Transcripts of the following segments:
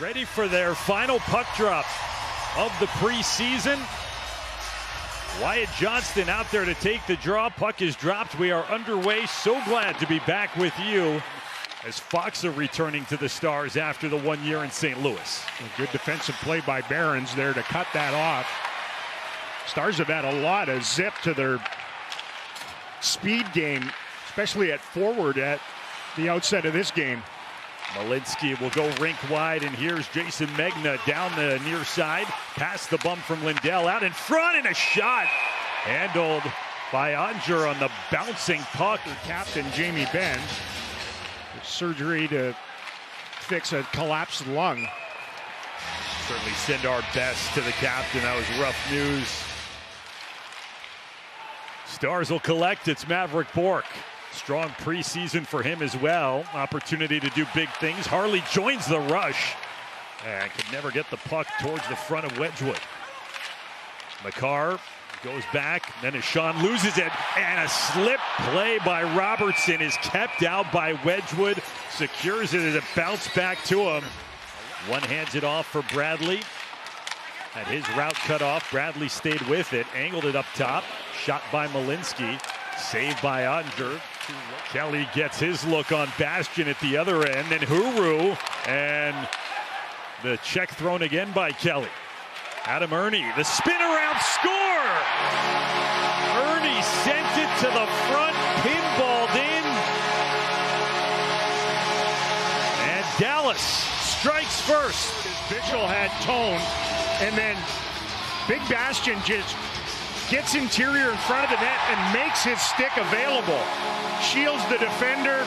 ready for their final puck drop of the preseason. Wyatt Johnston out there to take the draw. Puck is dropped. We are underway. So glad to be back with you as Fox are returning to the Stars after the 1 year in St. Louis. A good defensive play by Barons there to cut that off. Stars have had a lot of zip to their speed game, especially at forward at the outset of this game. Malinsky will go rink wide, and here's Jason Megna down the near side. Past the bump from Lindell, out in front, and a shot handled by Oettinger on the bouncing puck. Captain Jamie Benn, surgery to fix a collapsed lung. Certainly send our best to the captain. That was rough news. Stars will collect. It's Maverick Bourque. Strong preseason for him as well. Opportunity to do big things. Harley joins the rush and could never get the puck towards the front of Wedgwood. McCarr goes back, then as Sean loses it, and a slip play by Robertson is kept out by Wedgwood. Secures it as it bounced back to him. One hands it off for Bradley. Had his route cut off. Bradley stayed with it, angled it up top. Shot by Malinsky. Saved by Oettinger. Kelly gets his look on Bastian at the other end. Then Huru, and the check thrown again by Kelly. Adam Ernie, the spin around, score! Ernie sent it to the front, pinballed in. And Dallas strikes first. Bichel had tone, and then Big Bastian just gets interior in front of the net and makes his stick available. Shields the defender.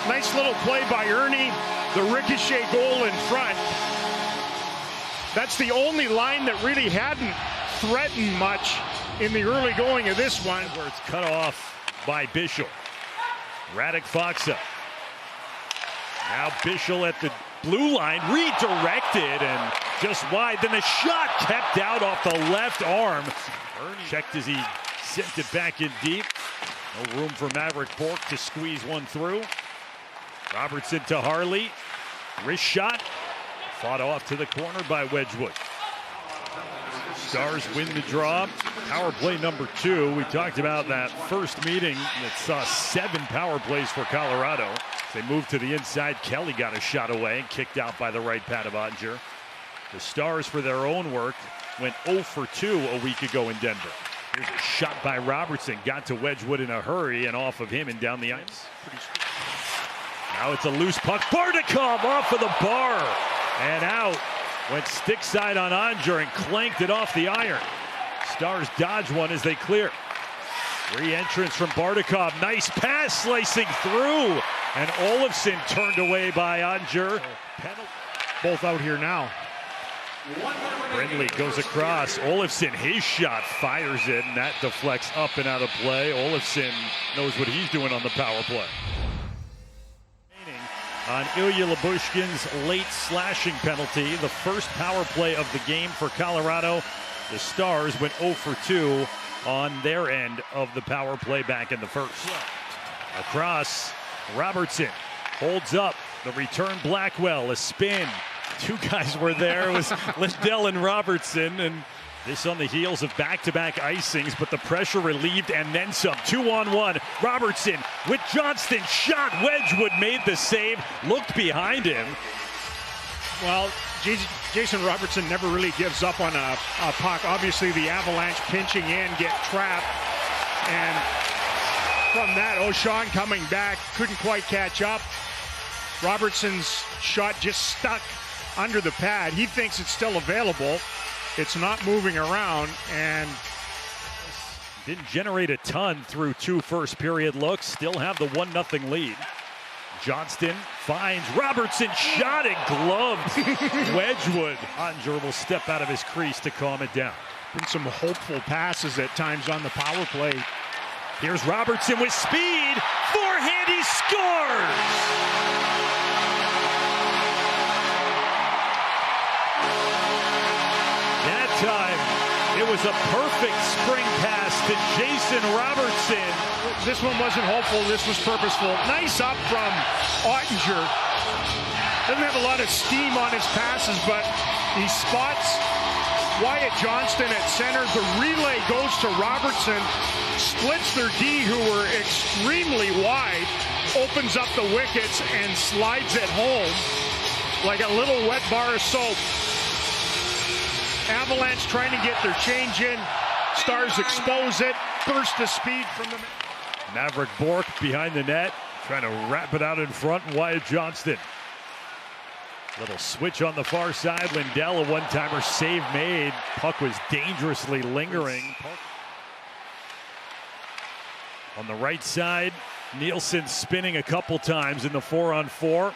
Nice little play by Ernie. The ricochet goal in front. That's the only line that really hadn't threatened much in the early going of this one. Where it's cut off by Bichel. Radek Faksa. Now Bichel at the blue line, redirected and just wide. Then the shot kept out off the left arm. Ernie checked as he sent it back in deep. No room for Maverick Bourque to squeeze one through. Robertson to Harley. Wrist shot. Fought off to the corner by Wedgwood. Stars win the draw. Power play number 2. We talked about that first meeting that saw 7 power plays for Colorado. They moved to the inside. Kelly got a shot away and kicked out by the right pad of Oettinger. The Stars, for their own work, went 0 for 2 a week ago in Denver. Here's a shot by Robertson. Got to Wedgwood in a hurry and off of him and down the ice. Now it's a loose puck. Bardakov off of the bar and out. Went stick side on Oettinger and clanked it off the iron. Stars dodge one as they clear. Re-entrance from Bardakov. Nice pass slicing through. And Olofsson turned away by Oettinger. Both out here now. Brindley goes across. Olofsson, his shot, fires it, and that deflects up and out of play. Olofsson knows what he's doing on the power play. On Ilya Lyubushkin's late slashing penalty, the first power play of the game for Colorado. The Stars went 0 for 2 on their end of the power play back in the first. Across, Robertson holds up. The return, Blackwell, a spin. 2 guys were there. It was Lindell and Robertson, and this on the heels of back-to-back icings, but the pressure relieved and then some. 2-on-1. Robertson with Johnston. Shot. Wedgwood made the save. Looked behind him. Well, Jason Robertson never really gives up on a puck. Obviously, the Avalanche pinching in, get trapped. And from that, O'Shawn coming back, couldn't quite catch up. Robertson's shot just stuck under the pad. He thinks it's still available. It's not moving around, and didn't generate a ton through 2 first period looks. Still have the 1-0 lead. Johnston finds Robertson, shot and gloved. Wedgwood. Oettinger will step out of his crease to calm it down. Been some hopeful passes at times on the power play. Here's Robertson with speed. Forehand, he scores! Time. It was a perfect spring pass to Jason Robertson. This one wasn't hopeful. This was purposeful. Nice up from Oettinger. Doesn't have a lot of steam on his passes, but he spots Wyatt Johnston at center. The relay goes to Robertson, splits their D, who were extremely wide, opens up the wickets and slides it home like a little wet bar of soap. Avalanche trying to get their change in. Stars expose it. Burst of speed from the... Maverick Bourque behind the net, trying to wrap it out in front. Wyatt Johnston. Little switch on the far side. Lindell, a one-timer, save made. Puck was dangerously lingering. On the right side, Nielsen spinning a couple times in the 4-on-4.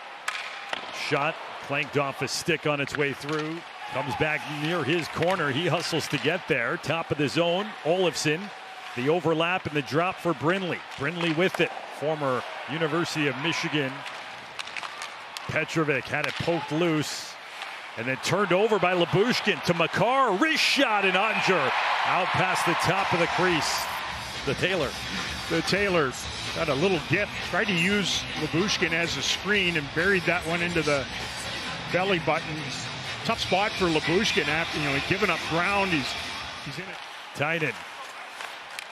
Shot clanked off a stick on its way through. Comes back near his corner. He hustles to get there. Top of the zone, Olofsson. The overlap and the drop for Brindley. Brindley with it. Former University of Michigan. Petrovic had it poked loose and then turned over by Lyubushkin to Makar. Wrist shot and Oettinger out past the top of the crease. The Taylors got a little dip. Tried to use Lyubushkin as a screen and buried that one into the belly button. Tough spot for Lyubushkin after, he'd given up ground. He's in it. Tynan.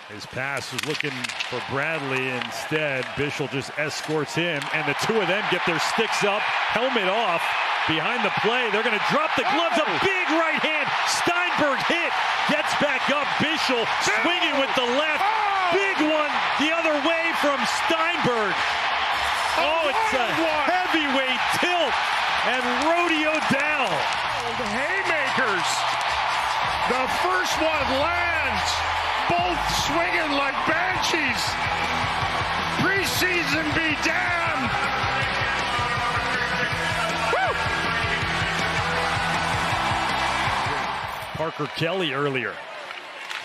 His pass was looking for Bradley. Instead, Bischel just escorts him, and the two of them get their sticks up, helmet off, behind the play. They're going to drop the gloves. A big right hand. Steinberg hit. Gets back up. Bischel swinging with the left. Big one the other way from Steinberg. Oh, it's a heavyweight tilt and rodeo down. The haymakers. The first one lands. Both swinging like banshees. Preseason be damned. Woo! Parker Kelly earlier.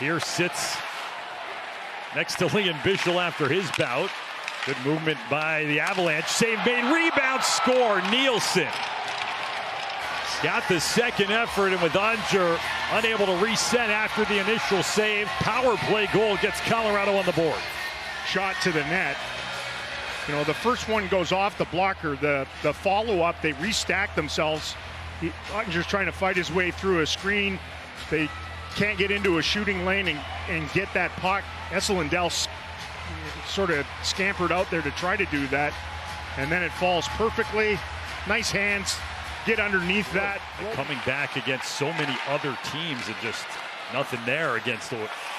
Here sits next to Liam Bischel after his bout. Good movement by the Avalanche. Save made, rebound, score. Nielsen got the second effort, and with Oettinger unable to reset after the initial save, power play goal gets Colorado on the board. Shot to the net. The first one goes off the blocker. The follow-up, they restack themselves. Oettinger's trying to fight his way through a screen. They can't get into a shooting lane and get that puck. Lindell sort of scampered out there to try to do that, and then it falls perfectly. Nice hands. Get underneath that. Coming back against so many other teams and just nothing there against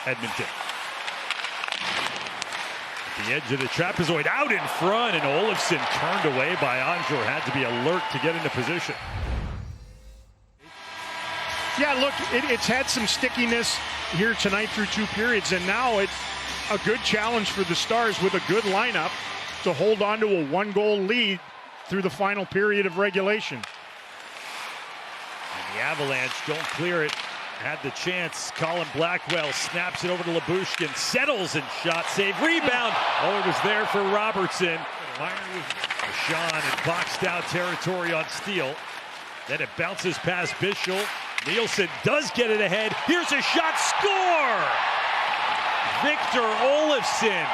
Edmonton. At the edge of the trapezoid, out in front, and Olofsson turned away by Oettinger. Had to be alert to get into position. Yeah, look, it's had some stickiness here tonight through two periods, and now it's a good challenge for the Stars with a good lineup to hold on to a one-goal lead through the final period of regulation. The Avalanche don't clear it. Had the chance. Colin Blackwell snaps it over to Lyubushkin. Settles and shot save. Rebound. Oh, it was there for Robertson. Sean in boxed out territory on Steele. Then it bounces past Bischel. Nielsen does get it ahead. Here's a shot. Score! Victor Olofsson.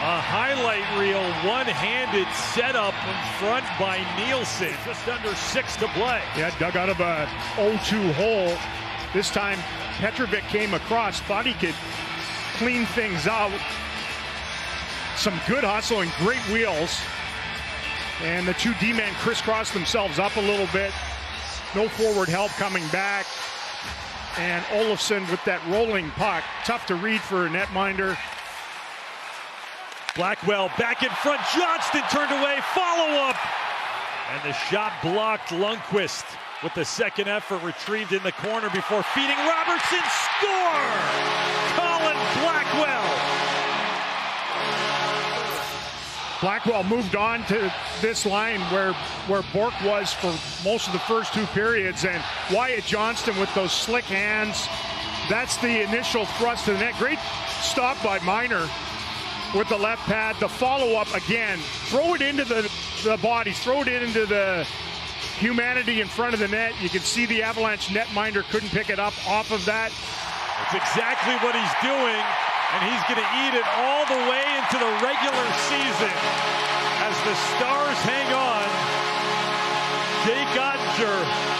A highlight reel, one-handed setup in front by Nielsen. Just under 6 to play. Yeah, dug out of a 0-2 hole. This time, Petrovic came across, thought he could clean things out. Some good hustle and great wheels. And the two D-men crisscrossed themselves up a little bit. No forward help coming back. And Olofsson with that rolling puck. Tough to read for a netminder. Blackwell back in front. Johnston turned away. Follow-up. And the shot blocked. Lundqvist with the second effort retrieved in the corner before feeding Robertson. Score! Colin Blackwell. Blackwell moved on to this line where Bourque was for most of the first two periods, and Wyatt Johnston with those slick hands. That's the initial thrust to the net. Great stop by Miner with the left pad. The follow-up again. Throw it into the bodies. Throw it into the humanity in front of the net. You can see the Avalanche netminder couldn't pick it up off of that. That's exactly what he's doing, and he's going to eat it all the way into the regular season as the Stars hang on Oettinger